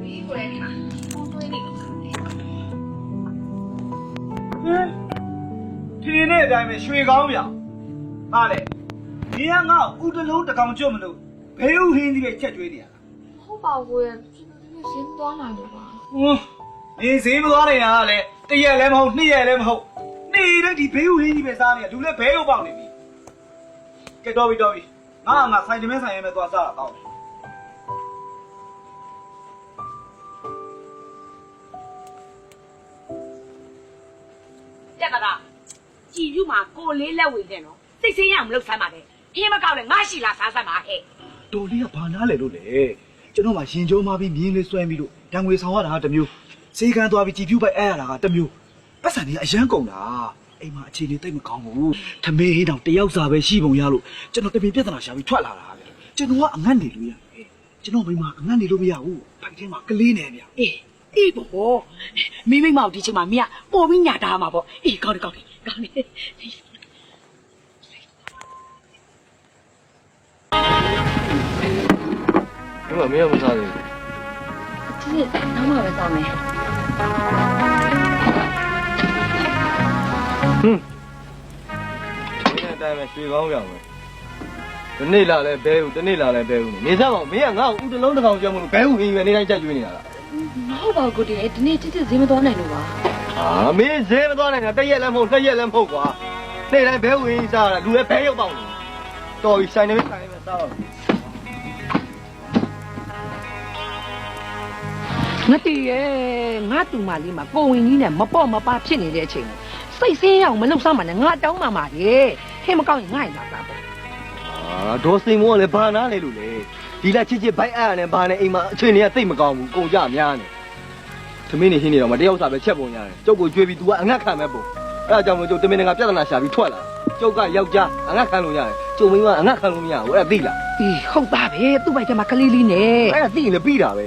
ပြီကိုယ်လည်းဒီမှာပုံသွေးနေလို့ ထင်းနေတဲ့အတိုင်းပဲရွှေကောင်းပြောင်ဟာလေဒီကငါဥတလုံးတကောင်ကျွတ်မလို့ဘဲဥဟင်းကြီးပဲချက်ကျွေးနေရတာ ဟုတ်ပါဘူးကိုယ်ကျွန်တော်ဒီနေ့ရှင်းသွားနိုင်လို့ပါ နေဈေးမသွားနေတာကလေတရက်လည်းမဟုတ်နှစ်ရက်လည်းမဟုတ်နေတဲ့ဒီဘဲဥဟင်းကြီးပဲစားနေရလူလည်းဘဲဥပေါက်နေပြီကဲတော့ပြီငါဆိုင်တမင်းဆိုင်ရဲမဲ့သွားစားတာကောင်းတယ် တက်တာကြည်ပြူမှာကိုလေးလက်ဝင်တယ်နော်စိတ်ဆင်းရအောင်မလုပ်ဆမ်းပါနဲ့အင်းမကောက်လဲငါရှိလာစားစမ်းပါဟဲ့ တော်လေးကဘာနာလဲလို့လေကျွန်တော်မှရင်ကျုံးမပြီးမြင်းလေးဆွဲပြီးလို့ရံငွေဆောင်ရတာကတစ်မျိုးစေကန်းသွားပြီးကြည်ပြူပိုက်အဲ့ရတာကတစ်မျိုးပတ်စံတွေကအရန်ကုန်တာအိမ်မှာအခြေအနေတိတ်မကောင်းဘူးထမင်းဟင်းတောင်တယောက်စာပဲရှိပုံရလို့ကျွန်တော်တပင်ပြဿနာရှာပြီးထွက်လာတာဗျကျွန်တော်ကအငတ်နေလို့ရတယ်ကျွန်တော်မိမအငတ်နေလို့မရဘူးဖိုက်ထဲမှာကလေးနေဗျ အေးဘောမိမိမောက်ဒီချိန်မှာမင်းကပေါ်ပြီးညာတာမှာပေါ့အေးကောင်းတယ်ဒီမှာမင်းမစားသေးဘူး ဒီနေ့နောက်မှပဲစားမယ် မင်းအတိုင်းပဲရွှေကောင်းပြောင်ပဲဒီနေ့လာလဲဘဲဦးဒီနေ့လာလဲဘဲဦးနေစားပါဦးမင်းကငါ့ကိုဥတလုံးတစ်ကောင်ကြောက်မလို့ဘဲဦးဟင်းရွယ်နေတိုင်းကြက်ကျွေးနေတာလား မဟုတ်ပါဘူးကိုဒီနေ့ချစ်ဈေးမသွားနိုင်လို့ပါ မင်းဈေးမသွားနိုင်တာတစ်ရက်လည်းမဟုတ်နှစ်ရက်လည်းမဟုတ်ကွာနေ့တိုင်းဘဲဦးဟင်းစားတာလူလည်းဘဲရောက်ပေါက်နေတော်ပြီဆိုင်နေပဲစားပါ ငါတည်ရဲ့ငါတူမလေးမှာကိုဝင်ကြီးနဲ့မပေါ့မပါဖြစ်နေတဲ့အချိန်စိတ်ဆင်းရအောင်မလုပ်စမ်းပါနဲ့ငါတောင်းပါမှာလေဟဲ့မကောင်းရင်ငါ့ရင်လာတာပေါ့ ဒေါ်စိန်မောကလည်းဘာနာလဲလို့လေဒီလက်ချစ်ချစ်ဘိုက်အားနဲ့ဘာနဲ့အိမ်မှာအချိန်တွေကသိပ်မကောင်းဘူးကုန်ကြများနေသမင်းနေဟင်းနေတော့မတယောက်စားပဲချက်ပုံရတယ်ကျုပ်ကိုကြွေးပြီး तू ကအငတ်ခံမဲ့ပုံအဲ့ဒါကြောင့်မို့ကျုပ်တမင်းငါပြဿနာရှာပြီးထွက်လာကျုပ်ကယောက်ျားအငတ်ခံလို့ရတယ်ကျုံမင်းကအငတ်ခံလို့မရဘူးအဲ့ဒါသိလား အေးဟုတ်တာပဲသူ့ဘိုက်ထဲမှာကလေးလေးနဲ့ အဲ့ဒါသိရင်လည်းပြီးတာပဲ